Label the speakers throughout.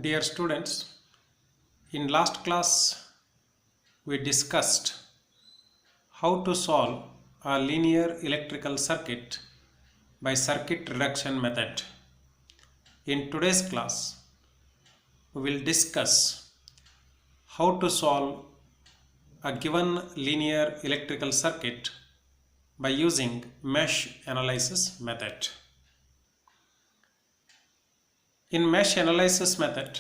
Speaker 1: Dear students, in last class we discussed how to solve a linear electrical circuit by circuit reduction method. In today's class, we will discuss how to solve a given linear electrical circuit by using mesh analysis method. In mesh analysis method,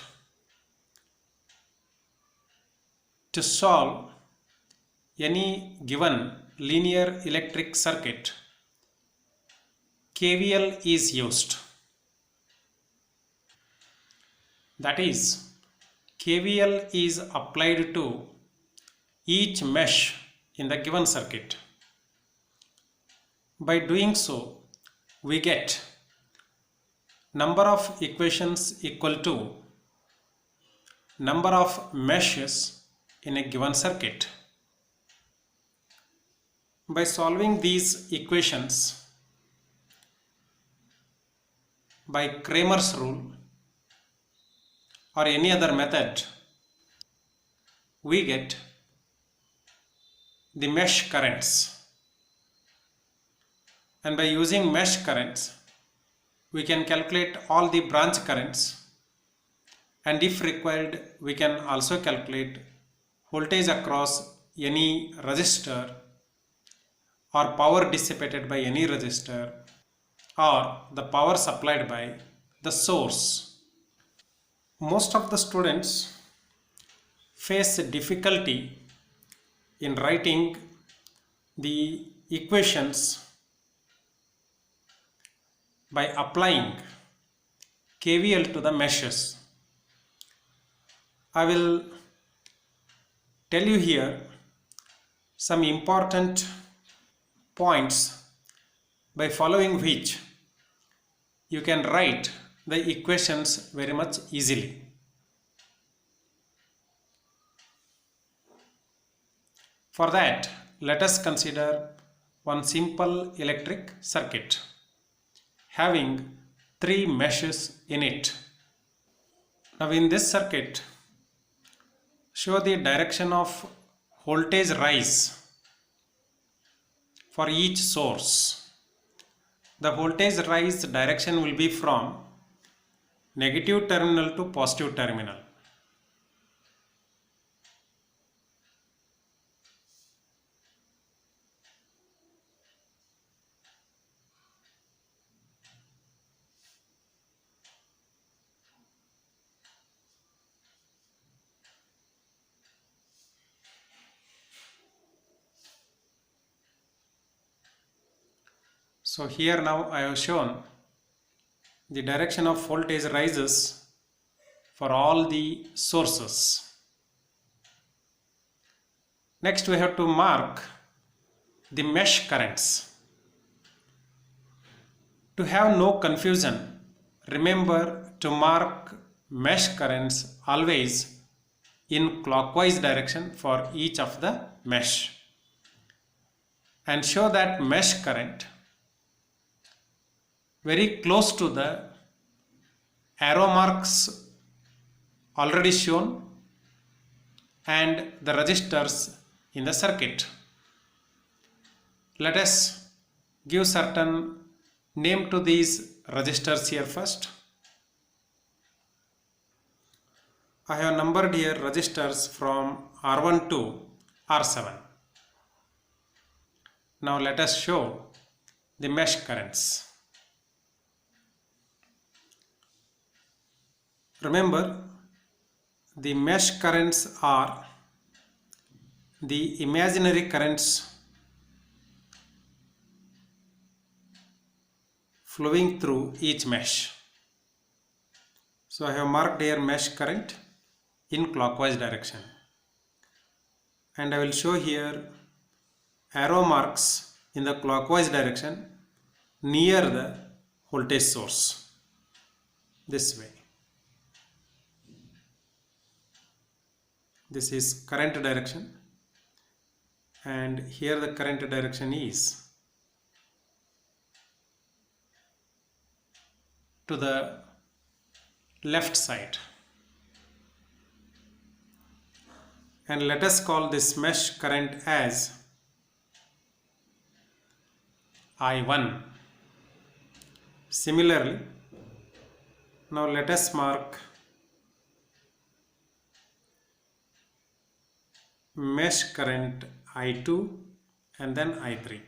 Speaker 1: to solve any given linear electric circuit, KVL is used. That is, KVL is applied to each mesh in the given circuit. By doing so, we get number of equations equal to number of meshes in a given circuit. By solving these equations by Cramer's rule or any other method, we get the mesh currents. And by using mesh currents, we can calculate all the branch currents, and if required, we can also calculate voltage across any resistor or power dissipated by any resistor or the power supplied by the source. Most of the students face difficulty in writing the equations by applying KVL to the meshes. I will tell you here some important points by following which you can write the equations very much easily. For that, let us consider one simple electric circuit having 3 meshes in it. Now in this circuit, show the direction of voltage rise for each source. The voltage rise direction will be from negative terminal to positive terminal. So here now I have shown the direction of voltage rises for all the sources. Next we have to mark the mesh currents. To have no confusion, remember to mark mesh currents always in clockwise direction for each of the mesh, and show that mesh current very close to the arrow marks already shown and the resistors in the circuit. Let us give certain name to these resistors here first. I have numbered here resistors from R1 to R7. Now let us show the mesh currents. Remember, the mesh currents are the imaginary currents flowing through each mesh. So I have marked here mesh current in clockwise direction, and I will show here arrow marks in the clockwise direction near the voltage source, this way. This is current direction, and here the current direction is to the left side. and let us call this mesh current as I1. Similarly, now let us mark mesh current I2 and then I3.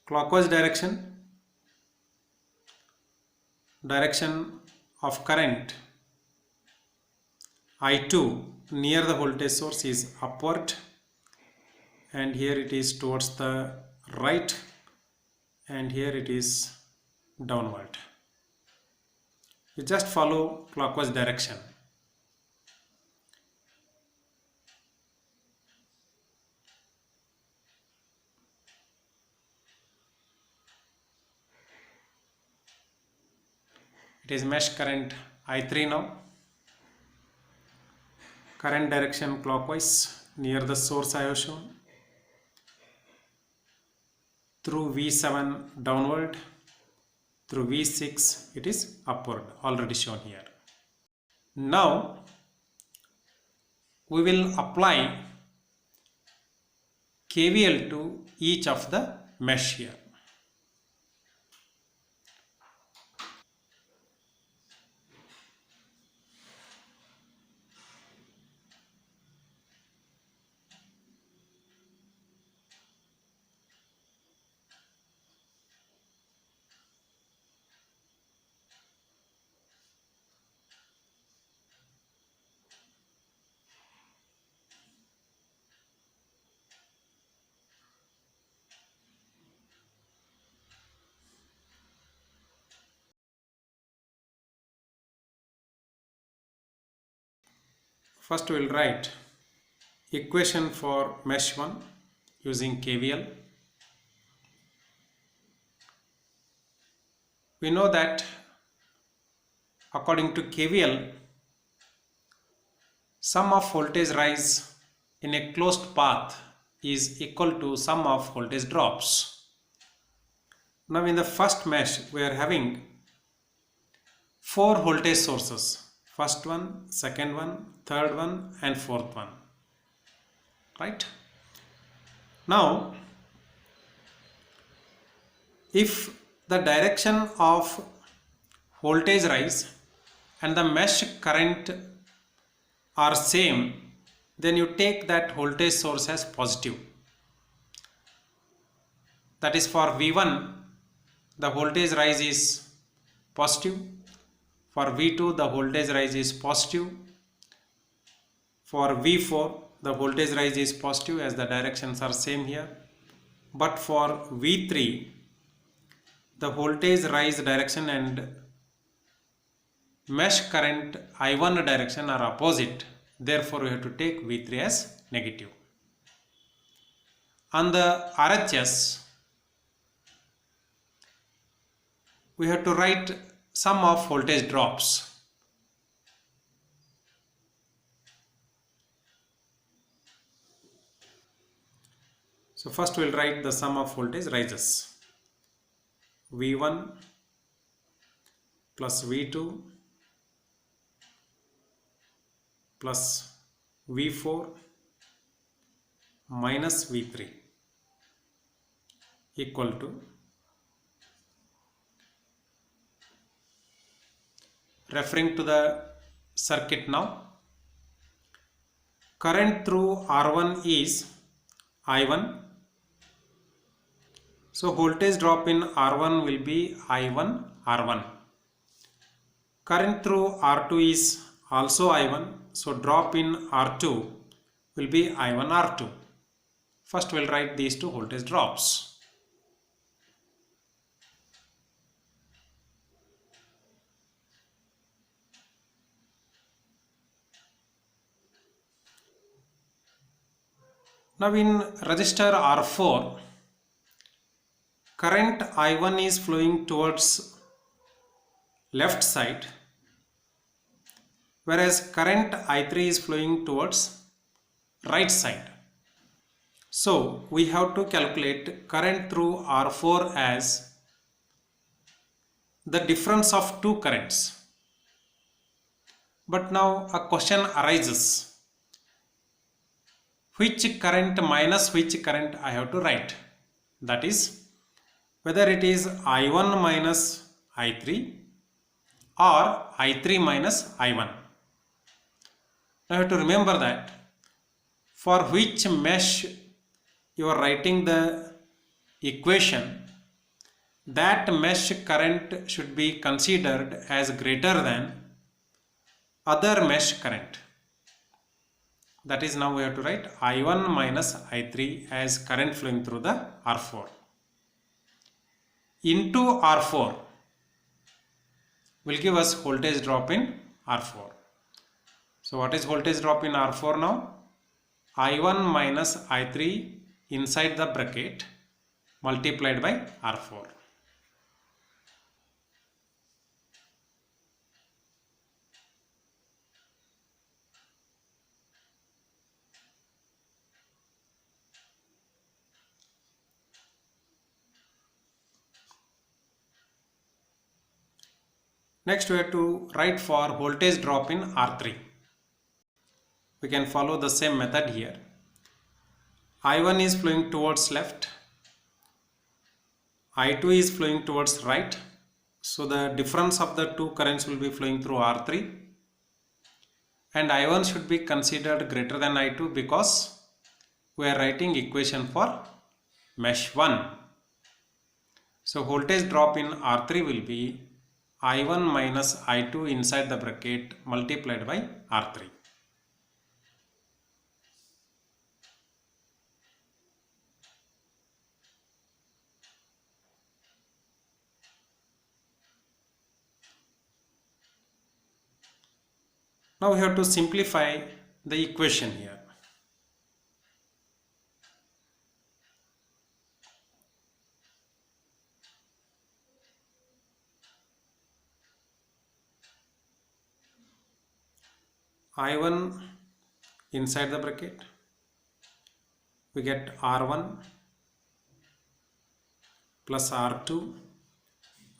Speaker 1: Clockwise direction of current I2 near the voltage source is upward, and here it is towards the right, and here it is downward. You just follow clockwise direction. It is mesh current I3 now. Current direction clockwise near the source I have shown. Through V7 downward, through V6 it is upward, already shown here. Now we will apply KVL to each of the mesh here. First we will write equation for mesh 1 using KVL. We know that according to KVL, sum of voltage rise in a closed path is equal to sum of voltage drops. Now in the first mesh we are having 4 voltage sources. First one, second one, third one and fourth one. Right? Now if the direction of voltage rise and the mesh current are same, then you take that voltage source as positive. That is, for V1 the voltage rise is positive, for V2 the voltage rise is positive, for V4 the voltage rise is positive as the directions are same here, but for V3 the voltage rise direction and mesh current I1 direction are opposite, therefore we have to take V3 as negative. On the RHS we have to write sum of voltage drops. So first we will write the sum of voltage rises. V1 plus V2 plus V4 minus V3 equal to, referring to the circuit now, current through R1 is I1. So voltage drop in R1 will be I1 R1. Current through R2 is also I1. So drop in R2 will be I1 R2. First we'll write these two voltage drops. Now in resistor R4, current I1 is flowing towards left side, whereas current I3 is flowing towards right side. So we have to calculate current through R4 as the difference of two currents. But now a question arises, which current minus which current I have to write, that is whether it is I1 minus I3 or I3 minus I1. Now you have to remember that for which mesh you are writing the equation, that mesh current should be considered as greater than other mesh current. That is, now we have to write I1 minus I3 as current flowing through the R4 into R4 will give us voltage drop in R4. So what is voltage drop in R4 now? I1 minus I3 inside the bracket multiplied by R4. Next we have to write for voltage drop in R3. We can follow the same method here. I1 is flowing towards left, I2 is flowing towards right. So the difference of the two currents will be flowing through R3, and I1 should be considered greater than I2 because we are writing equation for mesh 1. So voltage drop in R3 will be I1 minus I2 inside the bracket multiplied by R3. Now we have to simplify the equation here. I1 inside the bracket, we get R1 plus R2.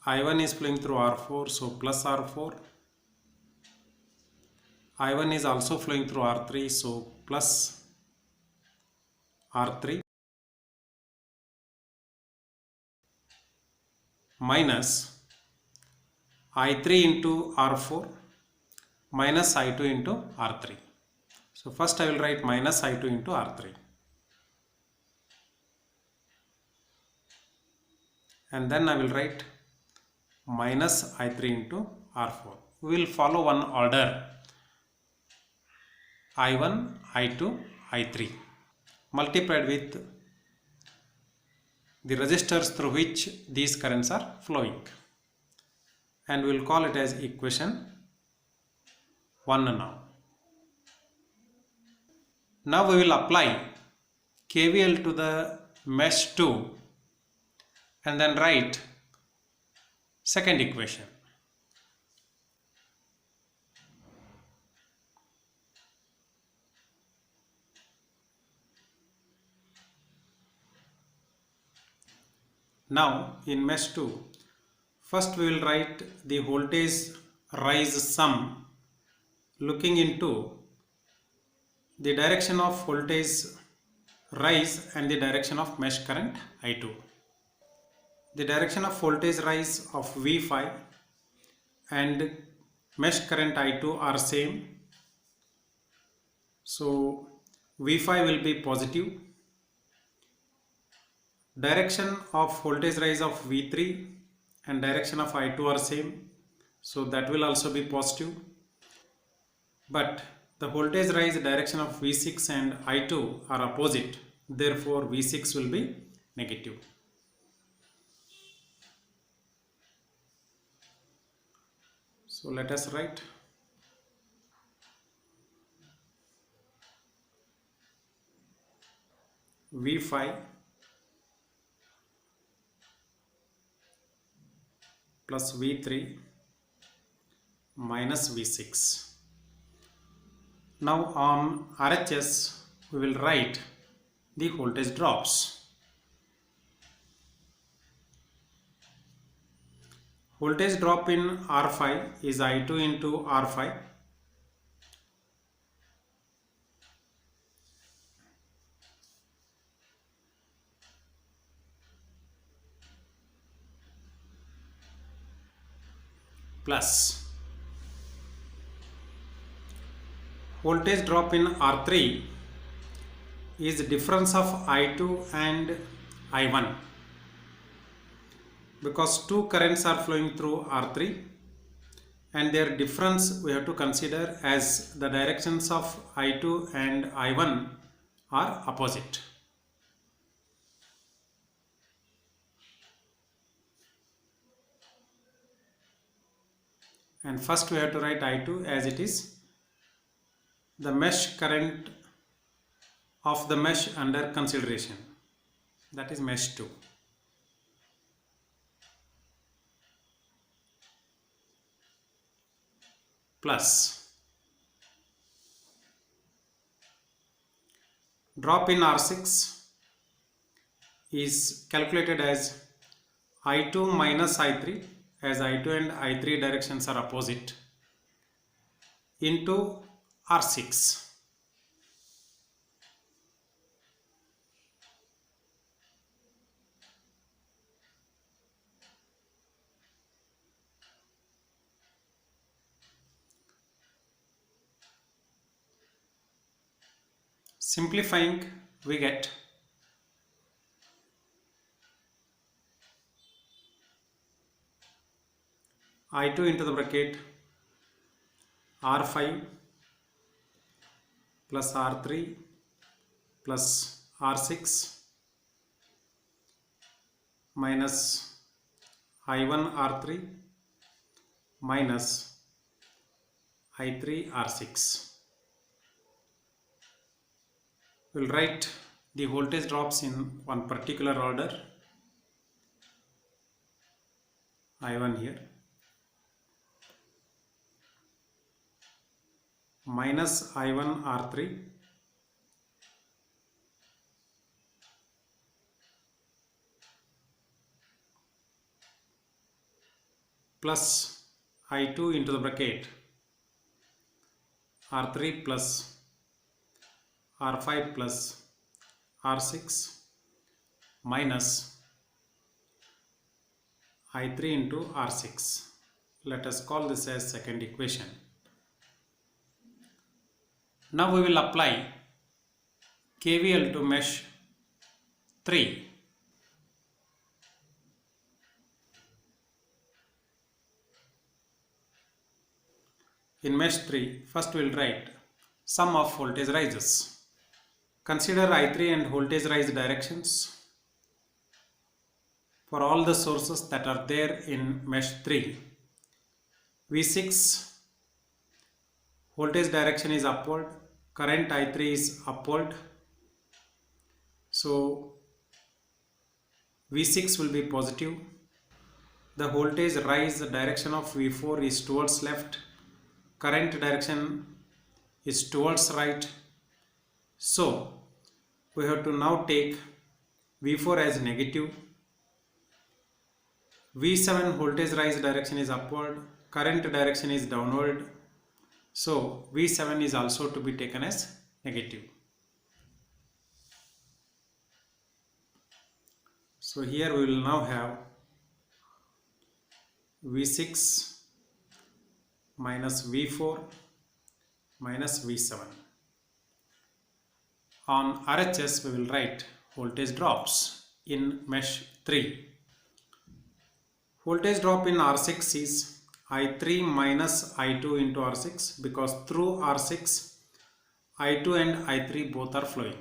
Speaker 1: I1 is flowing through R4, so plus R4. I1 is also flowing through R3, so plus R3 minus I3 into R4 minus I2 into R3. So first I will write minus I2 into R3, and then I will write minus I3 into R4. We will follow one order: I1, I2, I3 multiplied with the resistors through which these currents are flowing, and we will call it as equation 1 now. Now we will apply KVL to the mesh 2 and then write second equation. Now in mesh 2, first we will write the voltage rise sum looking into the direction of voltage rise and the direction of mesh current I2. The direction of voltage rise of V5 and mesh current I2 are same. So V5 will be positive. Direction of voltage rise of V3 and direction of I2 are same, so that will also be positive. But the voltage rise direction of V6 and I2 are opposite, therefore V6 will be negative. So let us write V5 plus V3 minus V6. Now on RHS we will write the voltage drops. Voltage drop in R5 is I2 into R5 plus voltage drop in R3 is difference of I2 and I1, because two currents are flowing through R3 and their difference we have to consider as the directions of I2 and I1 are opposite. And first we have to write I2 as it is the mesh current of the mesh under consideration, that is mesh 2. Plus drop in R6 is calculated as I2 minus I3, as I2 and I3 directions are opposite, into R6. Simplifying, we get I2 into the bracket R5 plus R3 plus R6 minus I1 R3 minus I3 R6. We'll write the voltage drops in one particular order. I1 here minus I1 R3 plus I2 into the bracket R3 plus R5 plus R6 minus I3 into R6. Let us call this as second equation. Now we will apply KVL to mesh 3. In mesh 3, first we will write sum of voltage rises. Consider I3 and voltage rise directions for all the sources that are there in mesh 3. V6 voltage direction is upward, current I3 is upward, so V6 will be positive. The voltage rise direction of V4 is towards left, current direction is towards right, so we have to now take V4 as negative. V7 voltage rise direction is upward, current direction is downward, so V7 is also to be taken as negative. So here we will now have V6 minus V4 minus V7. On RHS we will write voltage drops in mesh 3. Voltage drop in R6 is I3 minus I2 into R6, because through R6 I2 and I3 both are flowing,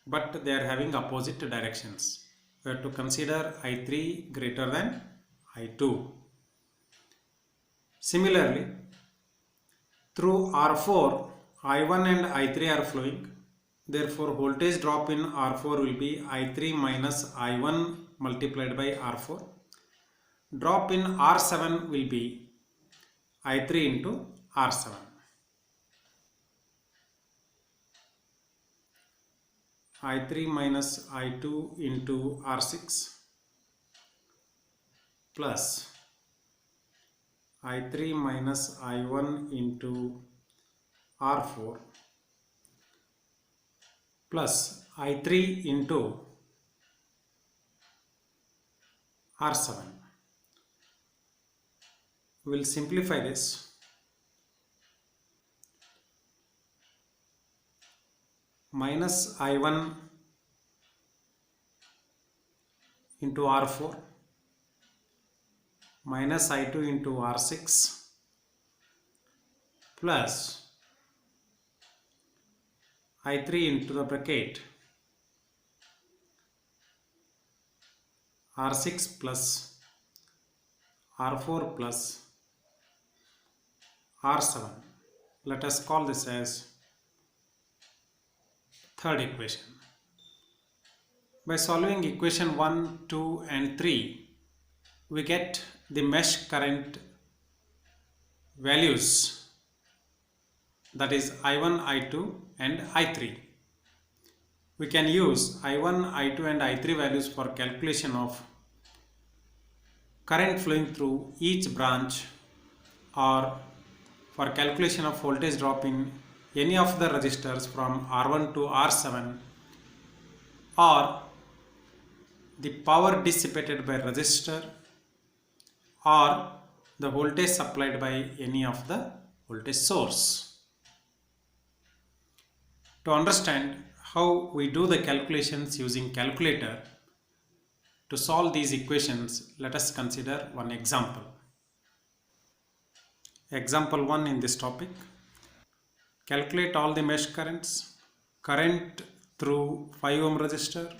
Speaker 1: but they are having opposite directions. We have to consider I3 greater than I2. Similarly, through R4 I1 and I3 are flowing, therefore voltage drop in R4 will be I3 minus I1 multiplied by R4. Drop in R7 will be I3 into R7. I3 minus I2 into R6 plus I3 minus I1 into R4 plus I3 into R7. We will simplify this. Minus I1 into R4 minus I2 into R6 plus I3 into the bracket R6 plus R4 plus R7. Let us call this as third equation. By solving equation 1, 2 and 3, we get the mesh current values, that is I1, I2 and I3. We can use I1, I2 and I3 values for calculation of current flowing through each branch, or for calculation of voltage drop in any of the resistors from R1 to R7, or the power dissipated by resistor, or the voltage supplied by any of the voltage source. To understand how we do the calculations using calculator to solve these equations, let us consider one example. Example 1 in this topic. Calculate all the mesh currents, current through 5 ohm resistor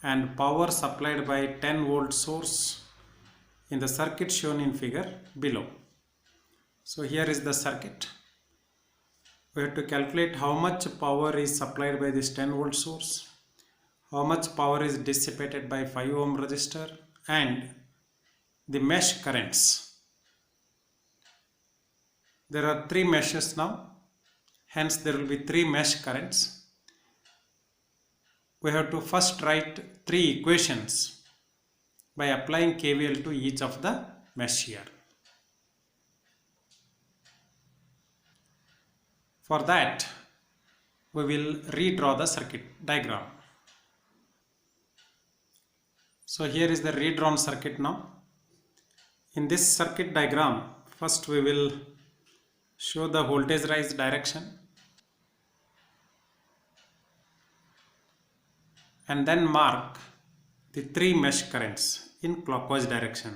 Speaker 1: and power supplied by 10 volt source in the circuit shown in figure below. So here is the circuit. We have to calculate how much power is supplied by this 10 volt source, how much power is dissipated by 5 ohm resistor, and the mesh currents. There are 3 meshes now, hence there will be 3 mesh currents. We have to first write 3 equations by applying KVL to each of the mesh here. For that, we will redraw the circuit diagram. So here is the redrawn circuit now. In this circuit diagram, first we will show the voltage rise direction and then mark the 3 mesh currents in clockwise direction.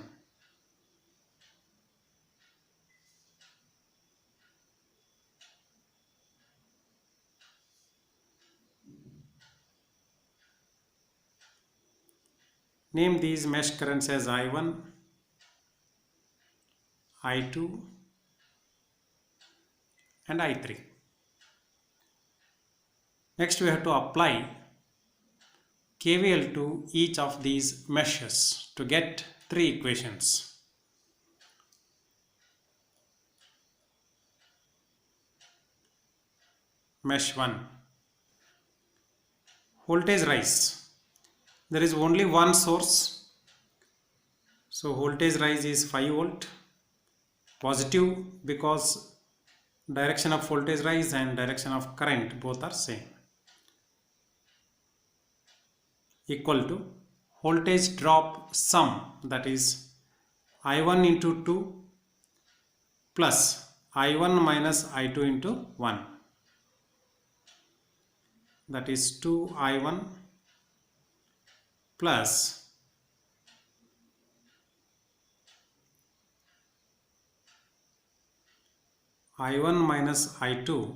Speaker 1: Name these mesh currents as I1, I2 and I3. Next we have to apply KVL to each of these meshes to get 3 equations. Mesh 1. Voltage rise. There is only one source. So voltage rise is 5 volt. Positive because direction of voltage rise and direction of current both are same. Equal to voltage drop sum, that is I1 into 2 plus I1 minus I2 into 1, that is 2I1 plus I1 minus I2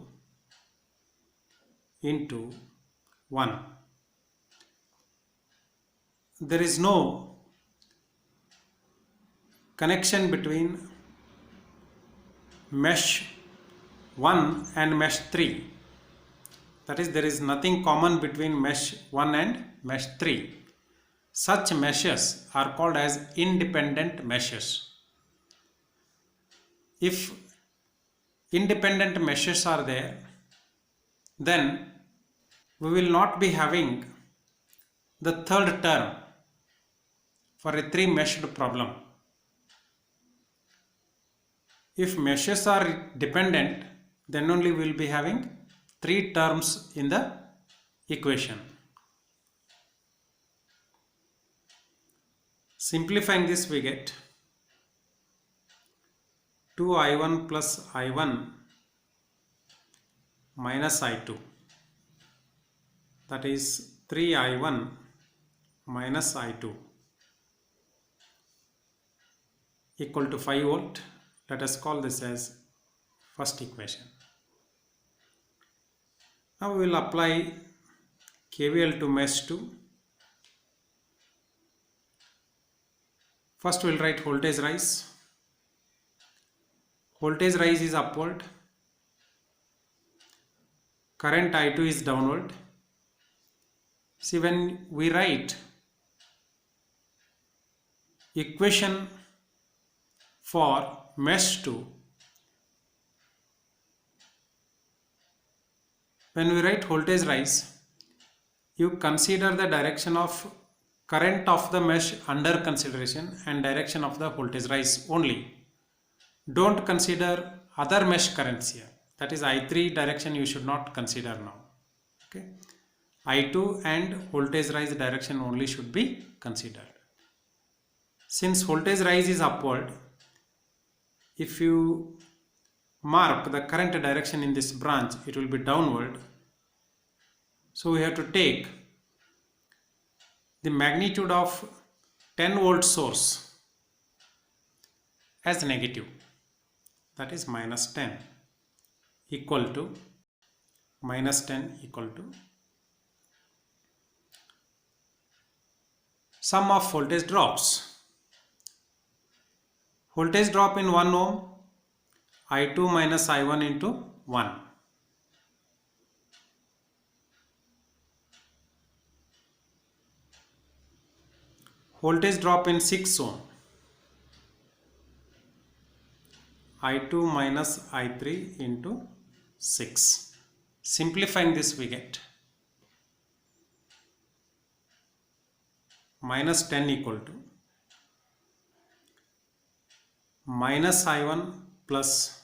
Speaker 1: into 1. There is no connection between mesh 1 and mesh 3. That is, there is nothing common between mesh 1 and mesh 3. Such meshes are called as independent meshes. If independent meshes are there, then we will not be having the third term for a 3-meshed problem. If meshes are dependent, then only we will be having 3 terms in the equation. Simplifying this, we get 2i1 plus i1 minus i2, that is 3i1 minus i2 equal to 5 volt. Let us call this as first equation. Now we will apply KVL to mesh 2. First we will write voltage rise. Voltage rise is upward. Current I2 is downward. See, when we write equation for mesh 2, when we write voltage rise, you consider the direction of current of the mesh under consideration and direction of the voltage rise only. Don't consider other mesh currents here. That is I3 direction you should not consider now. Okay. I2 and voltage rise direction only should be considered. Since voltage rise is upward, if you mark the current direction in this branch, it will be downward. So we have to take the magnitude of 10 volt source as negative, that is minus 10 equal to sum of voltage drops. Voltage drop in 1 ohm, I2 minus I1 into 1. Voltage drop in 6 ohm, I2 minus I3 into 6. Simplifying this, we get minus 10 equal to minus I1 plus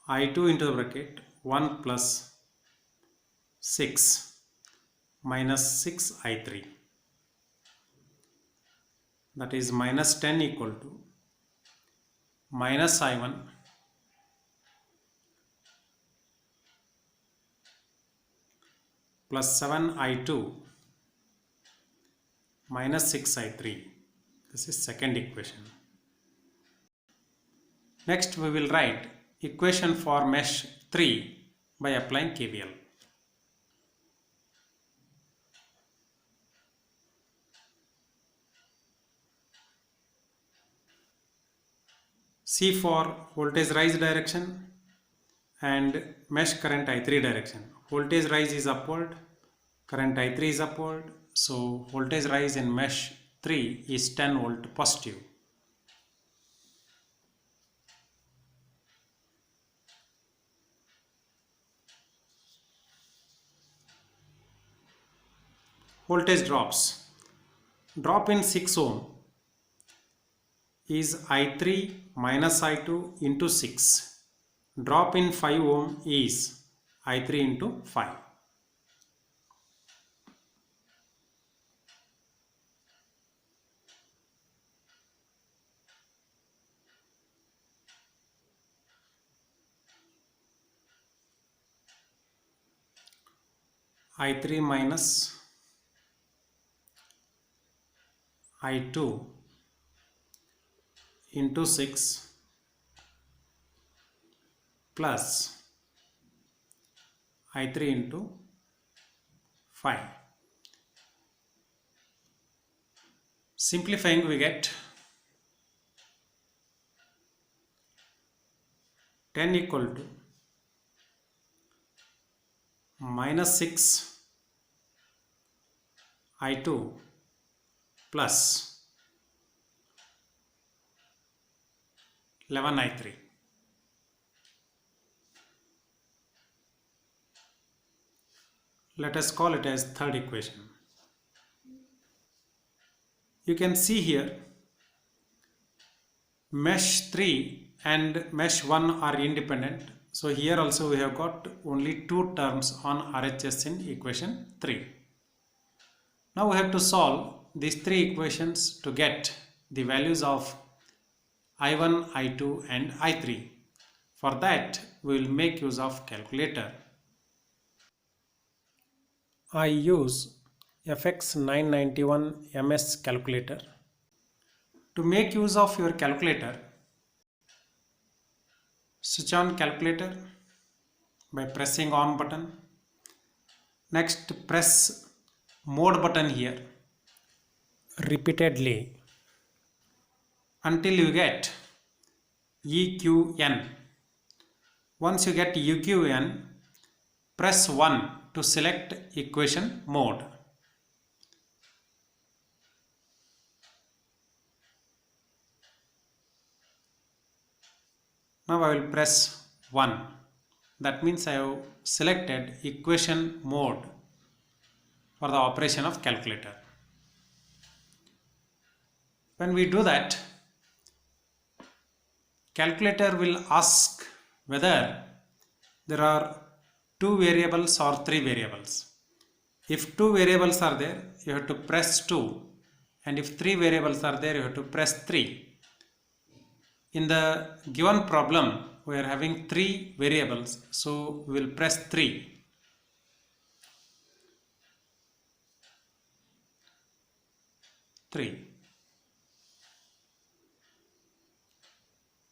Speaker 1: I2 into the bracket 1 plus 6 minus 6 I3, that is minus 10 equal to minus I1 plus 7 I2 minus 6 I3. This is second equation. Next we will write equation for mesh 3 by applying KVL. C for voltage rise direction and mesh current I3 direction. Voltage rise is upward, current I3 is upward, so voltage rise in mesh 3 is 10 volt positive. Voltage drops. Drop in 6 ohm is I3 minus I2 into 6. Drop in 5 ohm is I3 into 5. I3 minus I2 into 6 plus I3 into 5. Simplifying, we get 10 equal to minus 6 I2 plus 11 I3. Let us call it as third equation. You can see here mesh 3 and mesh 1 are independent. So here also we have got only two terms on RHS in equation 3. Now we have to solve these three equations to get the values of I1, I2 and I3. For that, we will make use of calculator. I use FX991 MS calculator. To make use of your calculator, switch on calculator by pressing on button. Next, press mode button here repeatedly until you get EQN. Once you get EQN, press 1 to select equation mode. Now I will press 1. That means I have selected equation mode for the operation of calculator. When we do that, calculator will ask whether there are 2 variables or 3 variables. If 2 variables are there, you have to press 2, and if 3 variables are there, you have to press 3. In the given problem, we are having 3 variables, so we will press 3.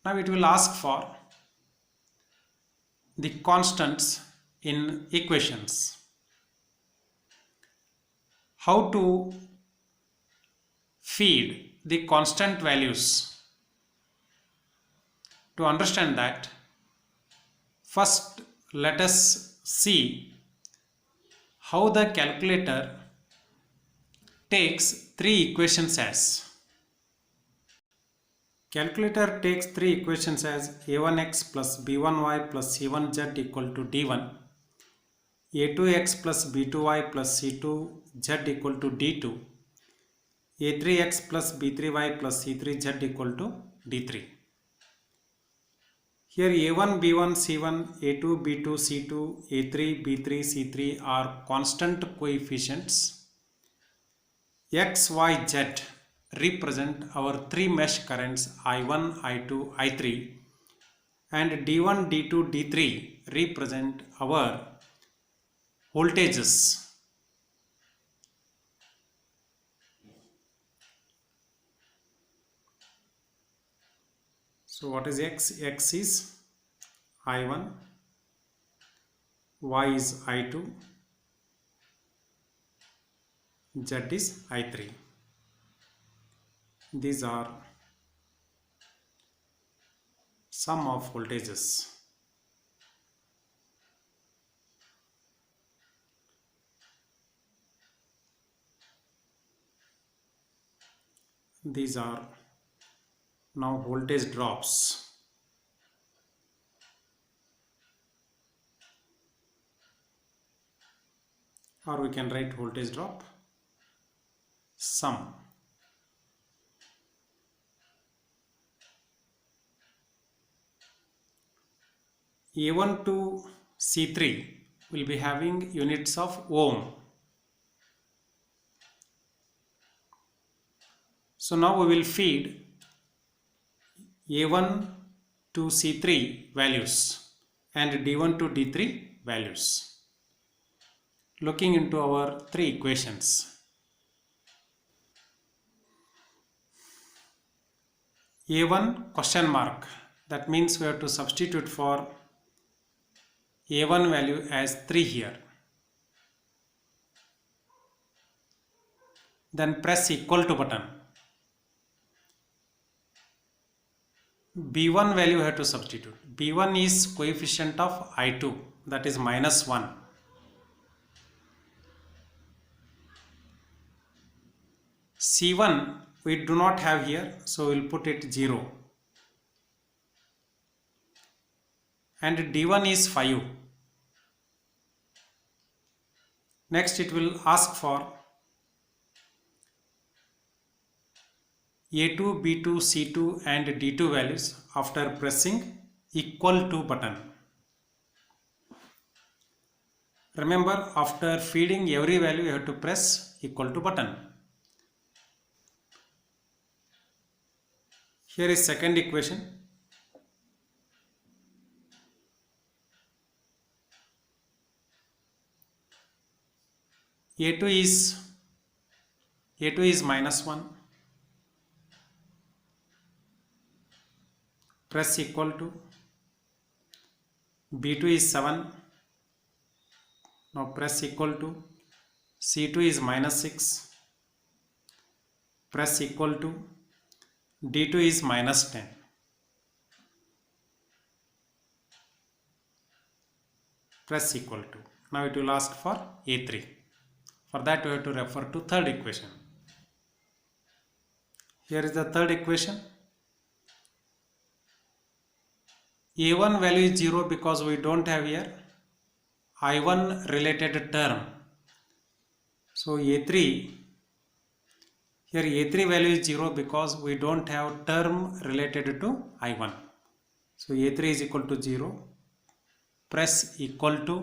Speaker 1: Now it will ask for the constants in equations. How to feed the constant values? To understand that, first let us see how the calculator takes 3 equations as. Calculator takes 3 equations as a1x plus b1y plus c1z equal to d1, a2x plus b2y plus c2z equal to d2, a3x plus b3y plus c3z equal to d3. Here a1, b1, c1, a2, b2, c2, a3, b3, c3 are constant coefficients. X, Y, Z represent our 3 mesh currents I1, I2, I3, and D1, D2, D3 represent our voltages. So what is X? X is I1, Y is I2, Z is I3. These are sum of voltages. These are now voltage drops. Or we can write voltage drop sum. A1 to C3 will be having units of ohm. So now we will feed A1 to C3 values and D1 to D3 values. Looking into our 3 equations. A1 question mark, that means we have to substitute for A1 value as 3 here. Then press equal to button. B1 value we have to substitute. B1 is coefficient of I2, that is -1. C1 we do not have here, so we will put it 0. And D1 is 5. Next it will ask for A2, B2, C2 and D2 values after pressing equal to button. Remember, after feeding every value you have to press equal to button. Here is second equation. A2 is -1, press equal to, B2 is 7, now press equal to, C2 is -6, press equal to, D2 is -10. Press equal to. Now it will ask for A3. For that we have to refer to third equation. Here is the third equation. A1 value is 0 because we don't have here I1 related term. So A3, here A3 value is 0 because we don't have term related to I1. So A3 is equal to 0. Press equal to,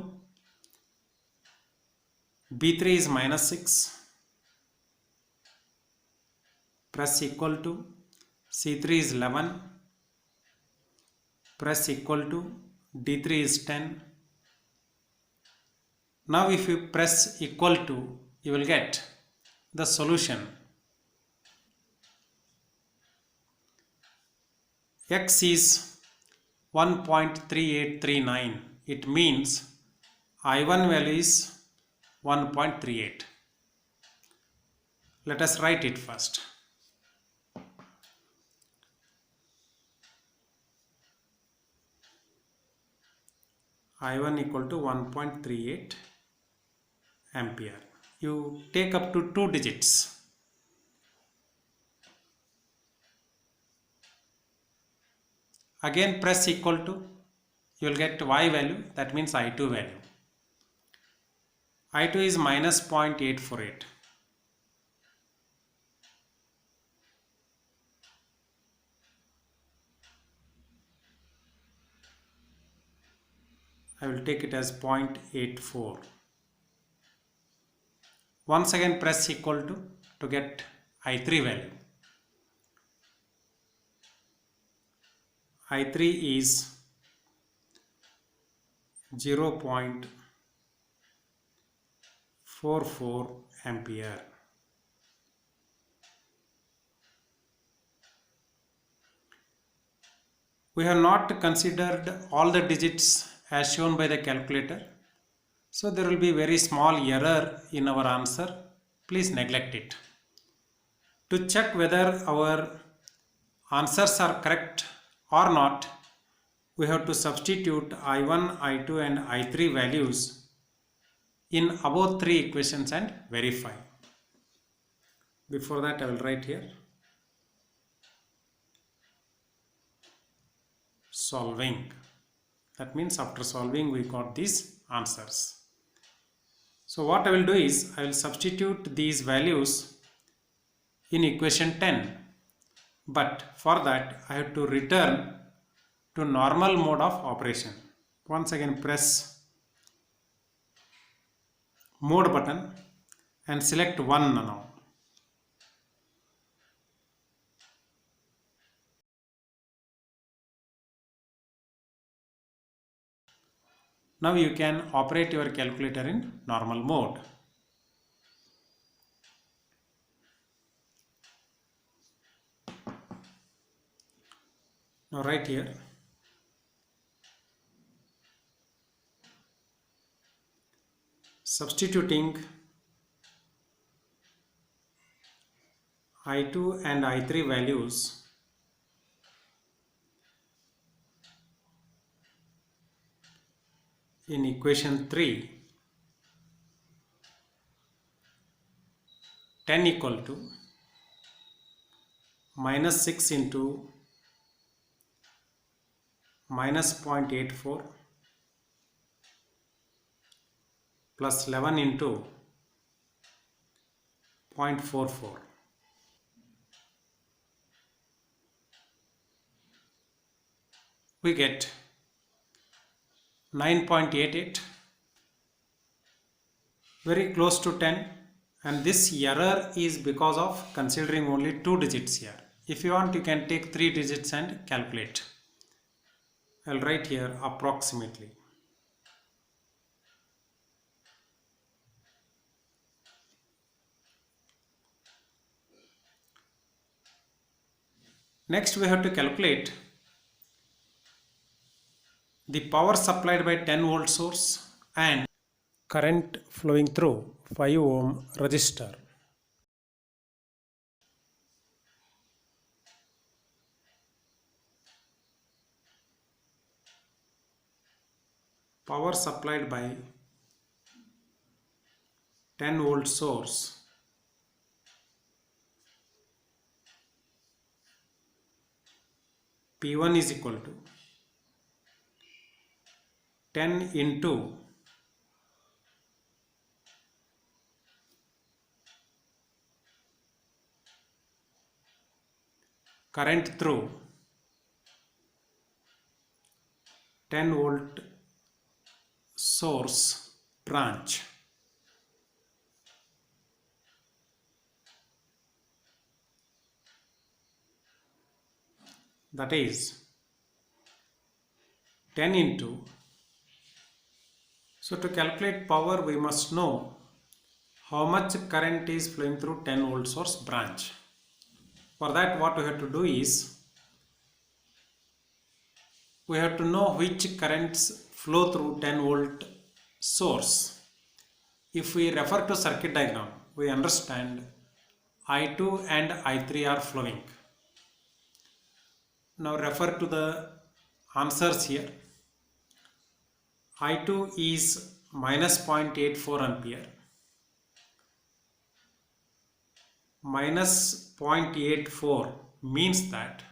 Speaker 1: B3 is -6. Press equal to, C3 is 11. Press equal to, D3 is 10. Now if you press equal to, you will get the solution. X is 1.3839. It means I1 value is 1.38. Let us write it first. I1 equal to 1.38 ampere. You take up to 2 digits. Again press equal to, you will get Y value, that means I2 value. I2 is -0.848. I will take it as 0.84. Once again press equal to get I3 value. I3 is 0.44 ampere. We have not considered all the digits as shown by the calculator. So there will be very small error in our answer. Please neglect it. To check whether our answers are correct or not, we have to substitute I1, I2 and I3 values in above 3 equations and verify. Before that I will write here solving. That means after solving we got these answers. So what I will do is I will substitute these values in equation 10. But for that I have to return to normal mode of operation. Once again press mode button and select 1 now. Now you can operate your calculator in normal mode. Now right here substituting I2 and I3 values in equation 3, 10 equal to -6 into -0.84 plus 11 into 0.44. We get 9.88, very close to 10, and this error is because of considering only 2 digits here. If you want, you can take 3 digits and calculate. I'll write here approximately. Next, we have to calculate the power supplied by 10 volt source and current flowing through 5 ohm resistor. Power supplied by 10 volt source P1 is equal to 10 into current through 10 volt source branch. That is 10 into. So to calculate power, we must know how much current is flowing through 10 volt source branch. For that, what we have to do is we have to know which currents flow through 10 volt source. If we refer to circuit diagram, we understand I2 and I3 are flowing. Now refer to the answers here. I2 is minus 0.84 ampere. Minus 0.84 means that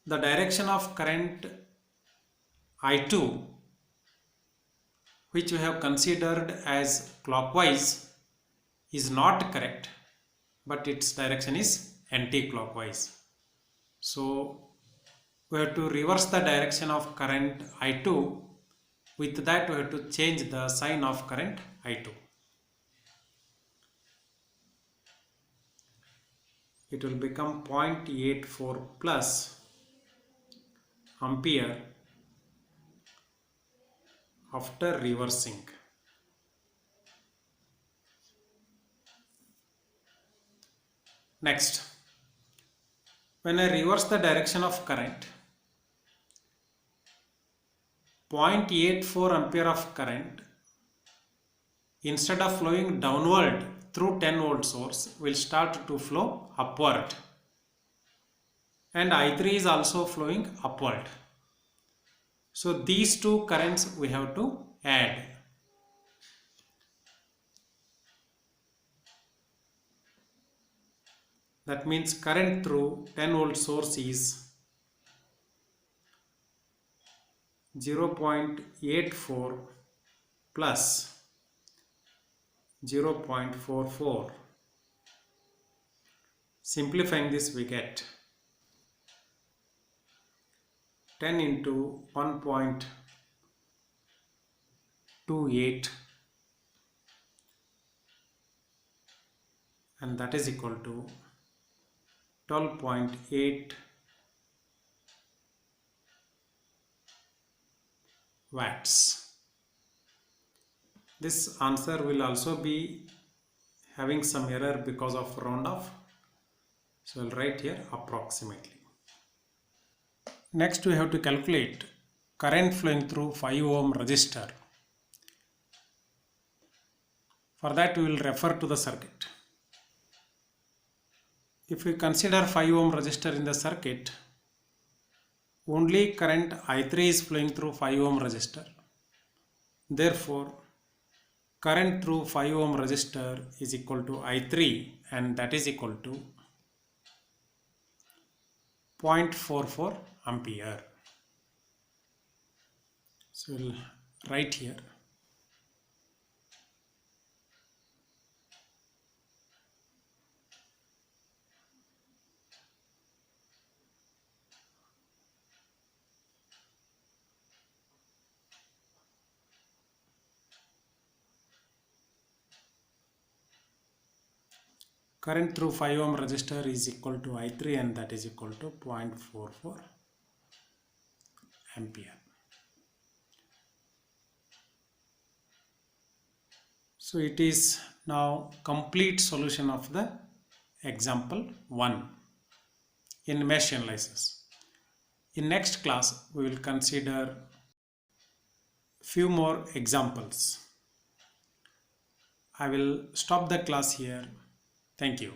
Speaker 1: the direction of current I2, which we have considered as clockwise, is not correct, but its direction is anti-clockwise. So we have to reverse the direction of current I2. With that, we have to change the sign of current I2. It will become 0.84 plus ampere after reversing. Next, when I reverse the direction of current, 0.84 ampere of current, instead of flowing downward through 10 volt source, will start to flow upward. And I3 is also flowing upward. So these two currents we have to add. That means current through 10 volt source is 0.84 plus 0.44. Simplifying this, we get 10 into 1.28, and that is equal to 12.8 watts. This answer will also be having some error because of round off. So I'll write here approximately. Next, we have to calculate current flowing through 5 ohm resistor. For that, we will refer to the circuit. If we consider 5 ohm resistor in the circuit, only current I3 is flowing through 5 ohm resistor. Therefore, current through 5 ohm resistor is equal to I3, and that is equal to 0.44 ampere. So we'll write here. current through 5 ohm resistor is equal to I3 and that is equal to 0.44 ampere. So it is now complete solution of the example 1 in mesh analysis. In next class we will consider few more examples. I will stop the class here. Thank you.